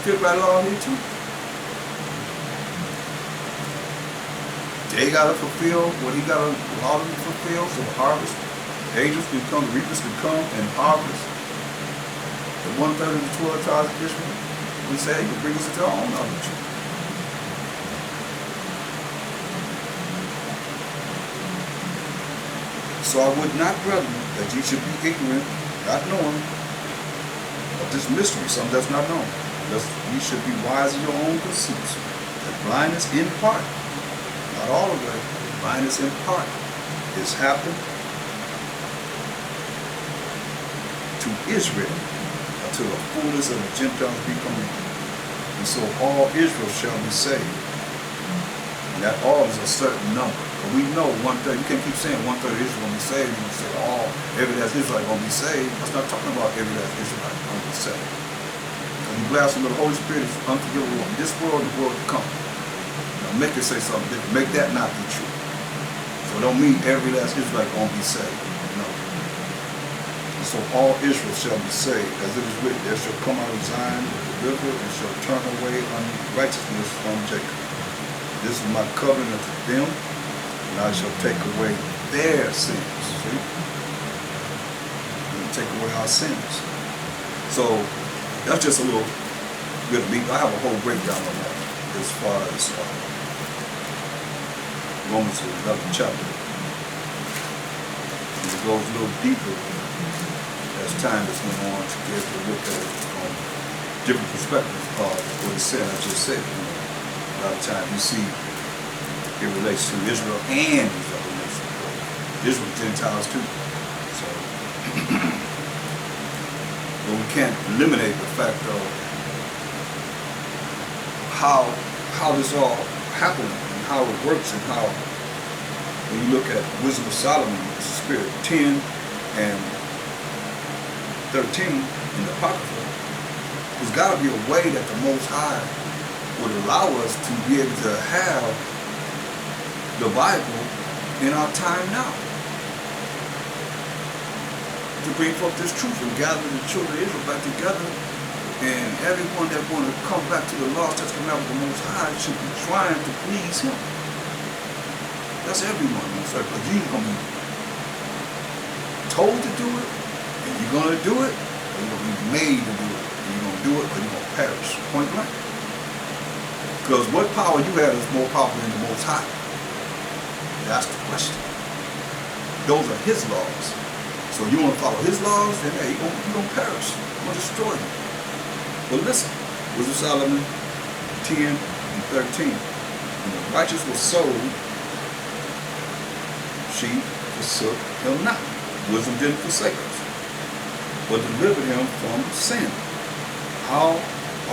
fit right along here too. They gotta fulfill what he gotta allow them to fulfill, so the harvest, the angels can come, the reapers can come and harvest the 1/3 of the 12 tribes of Israel. We say he can bring us into our own knowledge. So I would not, brethren, that ye should be ignorant, not knowing of this mystery, some that's not known. Lest ye should be wise in your own conceits. That blindness in part, not all of it, blindness in part, is happened to Israel until the fullness of the Gentiles be come in. And so all Israel shall be saved. And that all is a certain number. But we know 1/3, you can't keep saying 1/3 of Israel going to be saved. You say all, every last Israelite going to be saved. That's not talking about every last Israelite going to be saved. And you blaspheme the Holy Spirit is unforgivable in this world and the world to come. Now make it say something different. Make that not be true. So it don't mean every last Israelite going to be saved. No. And so all Israel shall be saved. As it is written, there shall come out of Zion the river and shall turn away unrighteousness from Jacob. This is my covenant unto them, and I shall take away their sins. See? I'm going to take away our sins. So that's just a little bit of meat. I have a whole breakdown on that as far as Romans 11th chapter. And it goes a little deeper as time has gone on to get to look at it from different perspectives of what it said. I just said, a lot of times you see it relates to Israel and these other nations. Israel, Gentiles too. So, but we can't eliminate the fact of how this all happened and how it works, and how when you look at Wisdom of Solomon, the Spirit 10 and 13 in the Apocrypha, there's got to be a way that the Most High would allow us to be able to have the Bible in our time now, to bring forth this truth and gather the children of Israel back together, and everyone that want to come back to the law, touch come out with the Most High, should be trying to please Him. That's everyone, because you're going to be told to do it, and you're going to do it, or you're going to be made to do it, and you're going to do it, or you're going to perish. Point blank. Because what power you have is more powerful than the Most High. That's the question. Those are His laws. So you want to follow His laws, then hey, you're going to perish. You're going to destroy you. But listen, Wisdom of Solomon 10 and 13. When the righteous was sold, she forsook him not. Wisdom didn't forsake us, but delivered him from sin. How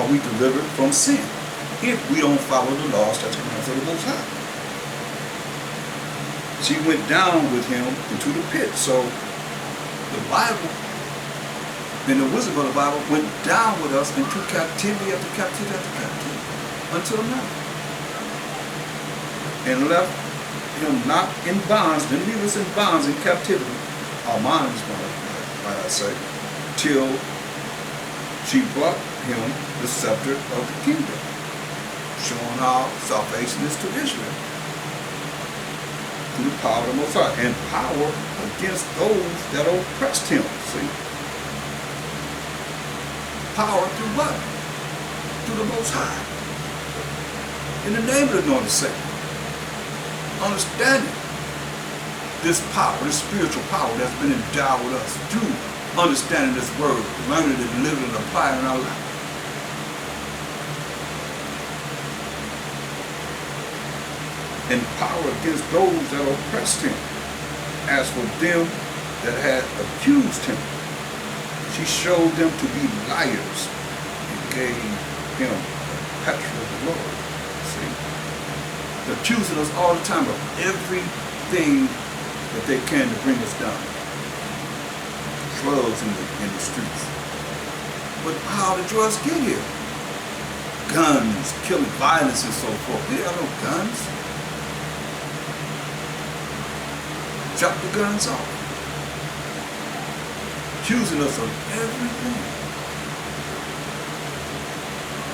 are we delivered from sin? If we don't follow the laws, statutes, and commandments of the Most High. She went down with him into the pit. So the Bible, and the wisdom of the Bible, went down with us into captivity after captivity after captivity until now, and left him not in bonds, didn't leave us in bonds in captivity, our minds, might I say, till she brought him the scepter of the kingdom, showing how salvation is to Israel through the power of the Most High, and power against those that oppressed him. See? Power through what? Through the Most High. In the name of the anointed Savior. Understanding this power, this spiritual power that's been endowed with us through understanding this word, learning it, living it, and applying it in our life. And power against those that oppressed him. As for them that had accused him, she showed them to be liars and gave him a perpetual glory. See? They're accusing us all the time of everything that they can to bring us down. Drugs in the streets. But how did drugs get here? Guns, killing, violence, and so forth. We have no guns. Drop the guns off. Accusing us of everything.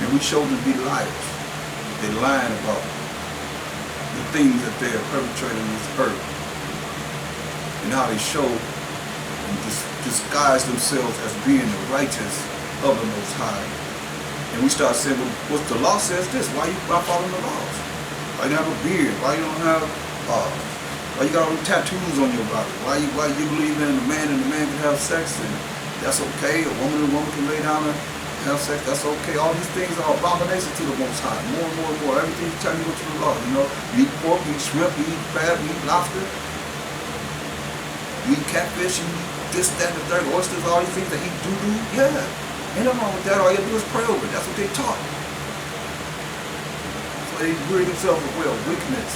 And we show them to be liars. They're lying about the things that they are perpetrating on this earth. And how they show and disguise themselves as being the righteous of the Most High. And we start saying, well, what the law says this, why you not following the laws? Why you don't have a beard? Why you don't have, why you got all the tattoos on your body? Why you believe in the man and the man can have sex and that's okay? A woman and a woman can lay down and have sex, that's okay. All these things are abominations to the Most High. More and more and more. Everything you tell you go to the law. You know, you eat pork, you eat shrimp, you eat crab, you eat lobster, you eat catfish, you eat this, that, and the third, oysters, all these things that eat doo-doo. Yeah. Ain't nothing wrong with that. All you do is pray over it. That's what they taught. So they rid themselves of wickedness.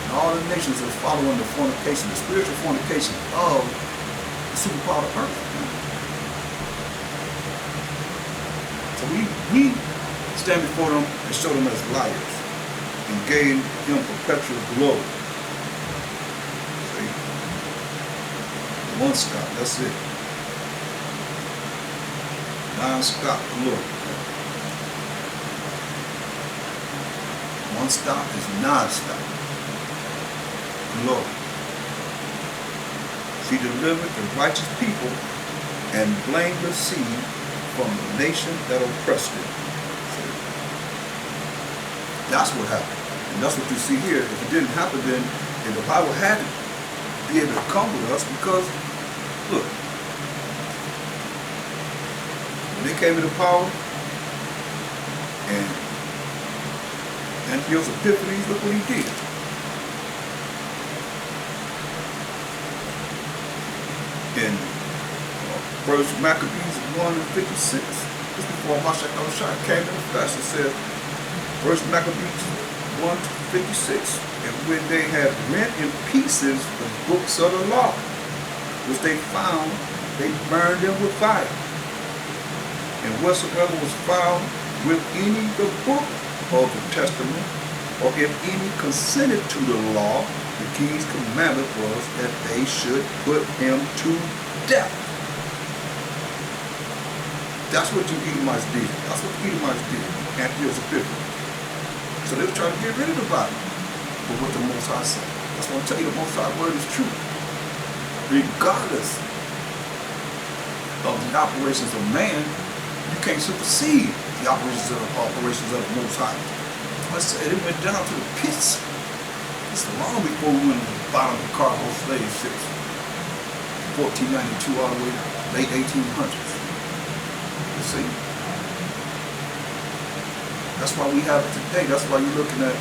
And all the nations are following the fornication, the spiritual fornication of the superpower of earth. So we stand before them and show them as liars and gave him perpetual glory. See? One stop, that's it. Non-stop glory. One stop is non-stop glory. She delivered the righteous people and blameless seed from the nation that oppressed it. That's what happened. And that's what you see here. If it didn't happen, then the Bible had to be able to come with us because, look, when they came into power, and Antiochus Epiphanes, look what he did. In First Maccabees 1:56, just before Mashiach came in the flesh, it says, First Maccabees 1:56, and when they had rent in pieces the books of the law, which they found, they burned them with fire. And whatsoever was found with any the book of the testament, or if any consented to the law, the king's commandment was that they should put him to death. That's what you Edomites did. That's what the Edomites did. Antiochus Epiphanes. So they were trying to get rid of the Bible. But what the Most High said. That's what I'm telling you, the Most High word is true. Regardless of the operations of man, you can't supersede the operations of the Most High. I said it went down to the pits. It's long before we went to the bottom of the cargo slave ships. 1492 all the way to late 1800s. You see? That's why we have it today. That's why you're looking at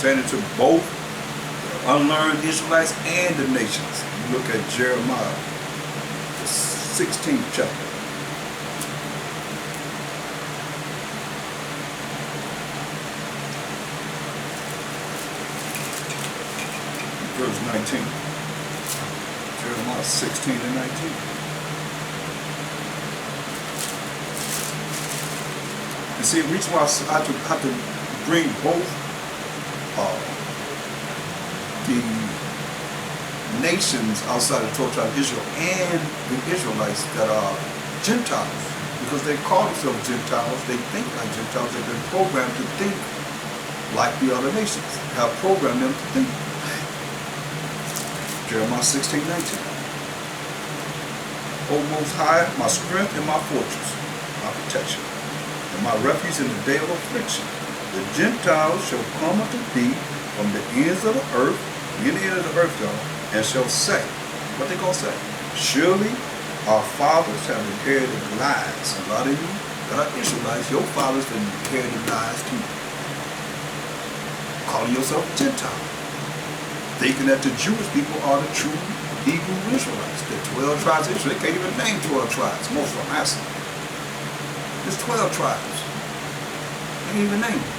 turning to both the unlearned Israelites and the nations. You look at Jeremiah, the 16th chapter. Verse 19. Jeremiah 16 and 19. You see, the reason why I have to bring both the nations outside of the 12 tribes of Israel and the Israelites that are Gentiles, because they call themselves Gentiles, they think like Gentiles, they've been programmed to think like the other nations, have programmed them to think. Jeremiah 16:19. O Most High, my strength and my fortress, my protection, and my refuge in the day of affliction. The Gentiles shall come unto thee from the ends of the earth, the end of the earth, y'all, and shall say, what they gonna say? Surely our fathers have inherited lies. A lot of you that are Israelites, your fathers have inherited lies too. Calling yourself Gentile. Thinking that the Jewish people are the true Hebrew Israelites. The 12 tribes of Israel, they can't even name 12 tribes. Most of them asking. There's 12 tribes. They can't even name them.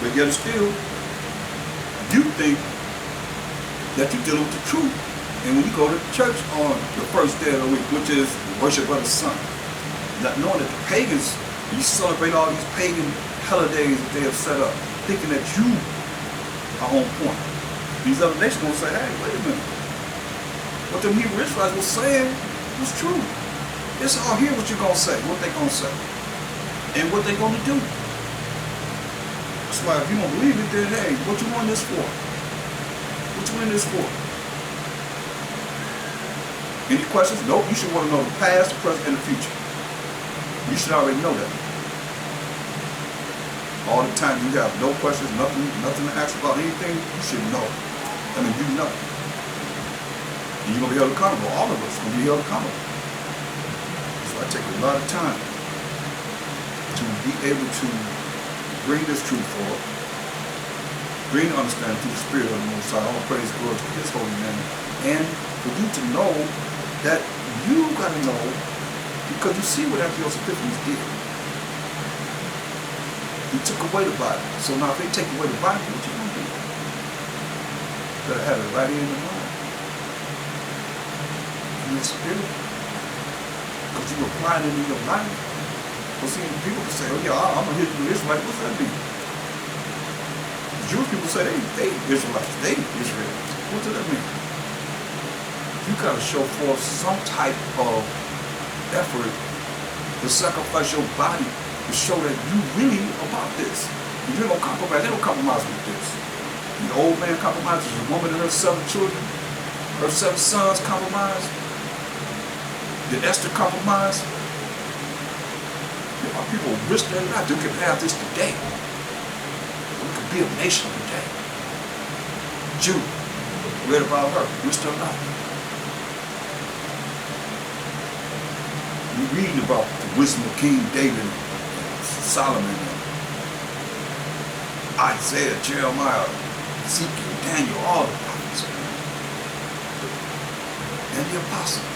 But yet still, you think that you're dealing with the truth. And when you go to church on the first day of the week, which is the worship of the sun, not knowing that the pagans, you celebrate all these pagan holidays that they have set up, thinking that you are on point. These other nations will say, hey, wait a minute. what them Hebrew Israelites was saying was true. It's all here what you're going to say, what they going to say, and what they going to do. That's why if you don't believe it, then hey, what you want this for? What you in this for? Any questions? Nope. You should want to know the past, the present, and the future. You should already know that. All the time you have no questions, nothing to ask about anything, you should know. I mean, you know. And you're going to be held accountable. All of us are going to be held accountable. So I take a lot of time to be able to bring this truth forward, bring understanding through the Spirit of the Most High. All praise and glory to His holy name. And for you to know that you got to know, because you see what Antiochus Epiphanes did. He took away the Bible. So now if they take away the Bible, what you going to do? You better have it right in the mind. In the spirit. Because you apply it in your life. Because see, people can say, oh yeah, I'm a Hebrew Israelite. What's that mean? The Jewish people say they Israelites. They Israelites. What does that mean? You got to show forth some type of effort to sacrifice your body to show that you really about this. You don't compromise. They don't compromise with this. The old man compromises. The woman and her 7 children, her 7 sons compromise. Did Esther compromise? Our people risk their life. They could have this today. We could be a nation today. Judah, read about her, risked her life. We're reading about the wisdom of King David, Solomon, Isaiah, Jeremiah, Ezekiel, Daniel, all the prophets, and the apostles,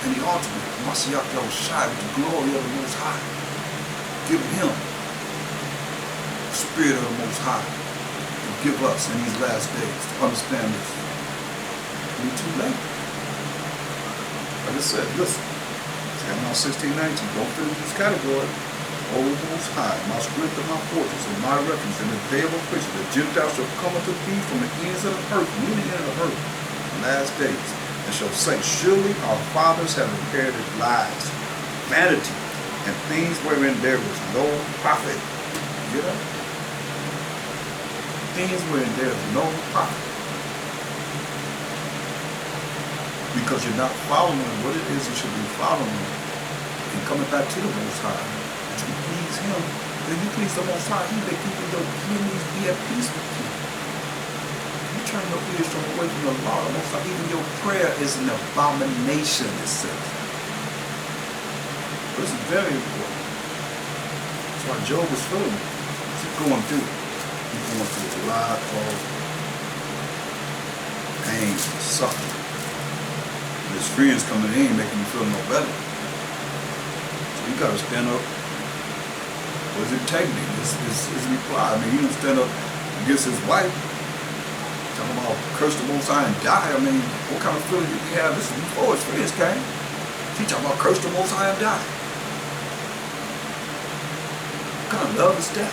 and the ultimate, Mashiach Yahushua, with the glory of the Most High, giving him the Spirit of the Most High to give us in these last days to understand this. It's too late. Like I said, listen. Jeremiah 16:19, don't fit into this category. O Most High, my strength and my fortress and my refuge in the day of affliction. The Gentiles shall come unto thee from the ends of the earth, meaning in the earth, in the last days, and shall say, surely our fathers have inherited lies, vanity, and things wherein there was no profit. You know? Things wherein there is no profit. Because you're not following what it is you should be following and coming back to the Most High to please Him. When you please the Most High, He may keep your enemies be at peace with you. You turn your ears away from the law of the Most High. Even your prayer is an abomination, it says. This is very important. That's why Job was feeling it. He's going through it. He's going through a lot of pain, suffering. His friends coming in making you feel no better. So you gotta stand up. What does it take me? His reply. I mean, he didn't stand up against his wife. Talking about curse the Most High and die. I mean, what kind of feeling did he have? This is before his friends came. He talking about curse the Most High and die. What kind of love is that?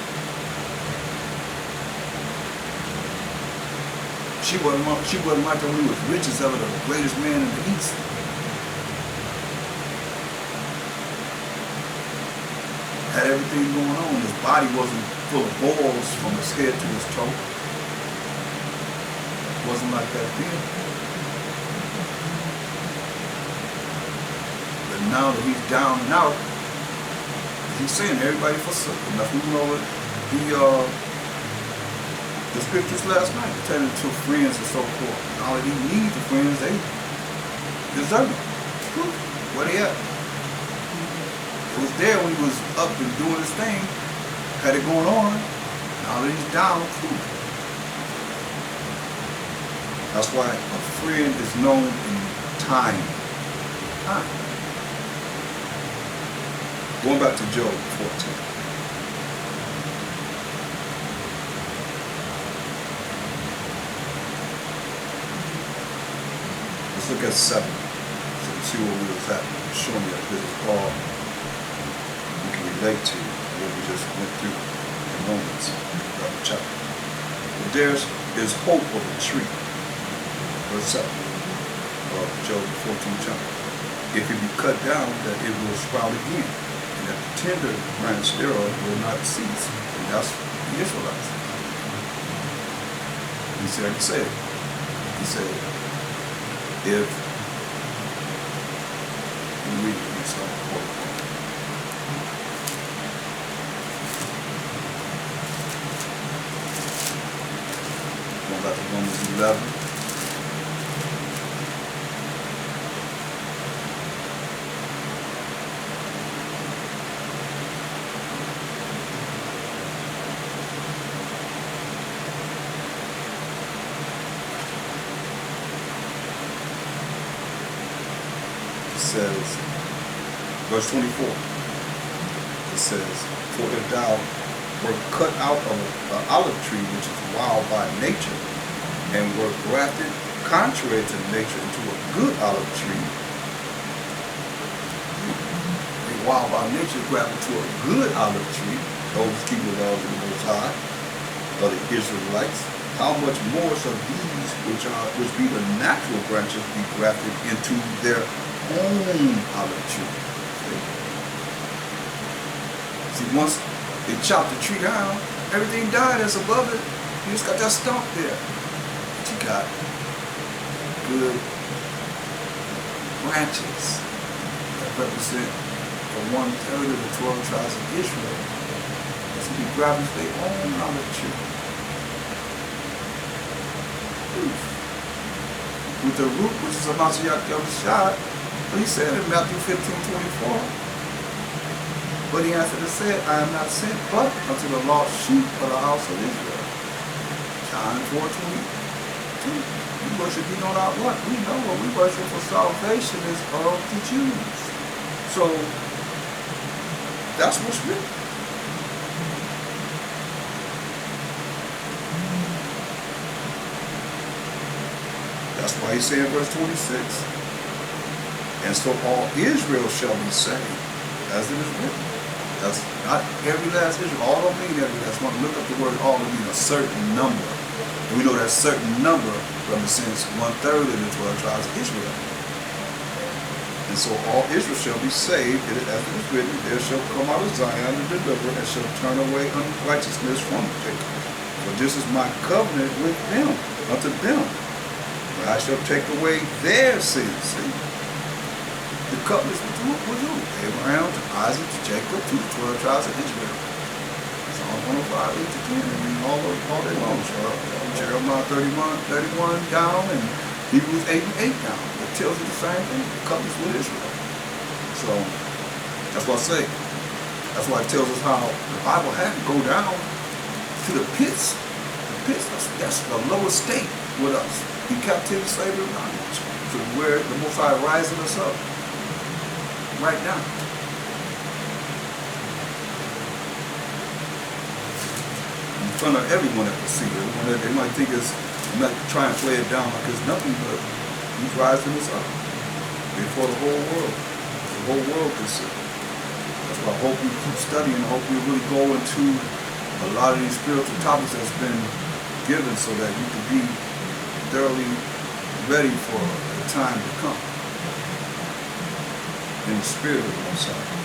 She wasn't like him. He was rich as ever, the greatest man in the East. Had everything going on. His body wasn't full of boils from his head to his toe. Wasn't like that then. But now that he's down and out, he's saying everybody forsook him. That's what we know the scriptures last night, pertaining to friends and so forth. Now that he needs the friends, they deserve it. Where they at? It was there when he was up and doing his thing, had it going on. Now that he's down, that's why a friend is known in time. Going back to Job 14. Let's look at 7, so you see where we was at. I'm showing you that this is all we can relate to what we just went through in Romans chapter. But there is hope of a tree. verse 7 of Job 14 chapter. If it be cut down, that it will sprout again, and that the tender branch thereof will not cease. And that's the Israelites. He said, if you read it, it's not important. Going back to Romans 11. Says, verse 24, it says, for if thou were cut out of an olive tree which is wild by nature, and were grafted contrary to nature into a good olive tree, a wild by nature grafted to a good olive tree, those keep the laws of the Most High, of the Israelites, how much more shall these which be the natural branches be grafted into their own olive tree? See, once they chopped the tree down, everything died that's above it. You just got that stump there. But you got good branches that represent the 1/3 of the 12 tribes of Israel. That's going to be grabbing their own olive tree. With the root, which is a Mashiach Yahushua, he said in Matthew 15:24, but he answered and said, I am not sent but unto the lost sheep of the house of Israel. John 4:22. We worship, you know not what? We know what we worship for salvation is of the Jews. So, that's what's written. That's why he said in verse 26, and so all Israel shall be saved, as it is written. That's not every last Israel. All don't mean every last one. Look up the word all to mean a certain number. And we know that certain number represents 1/3 of the 12 tribes of Israel. And so all Israel shall be saved, as it is written, there shall come out of Zion a deliverer, and shall turn away unrighteousness from Jacob. For this is my covenant with them, unto them. Where I shall take away their sins. See? The covenants with who? Abraham, to Isaac, to Jacob, to the 12 tribes of Israel. Psalm 105, 8-10, I mean, all day long. Jeremiah 31 down, and Hebrews 8:8 down. It tells you the same thing, the covenants with Israel. So, that's what I say. That's why it tells us how the Bible had to go down to the pits. The pits, that's the lowest state with us. In captivity, slavery, bondage. To where the Most High rising us up. Right now. In front of everyone that can see it. They might think it's, they might try and play it down like it's nothing, but he's rising us up before the whole world. The whole world can see. That's why I hope you keep studying. I hope you really go into a lot of these spiritual topics that's been given so that you can be thoroughly ready for the time to come. In the spirit of the Most High.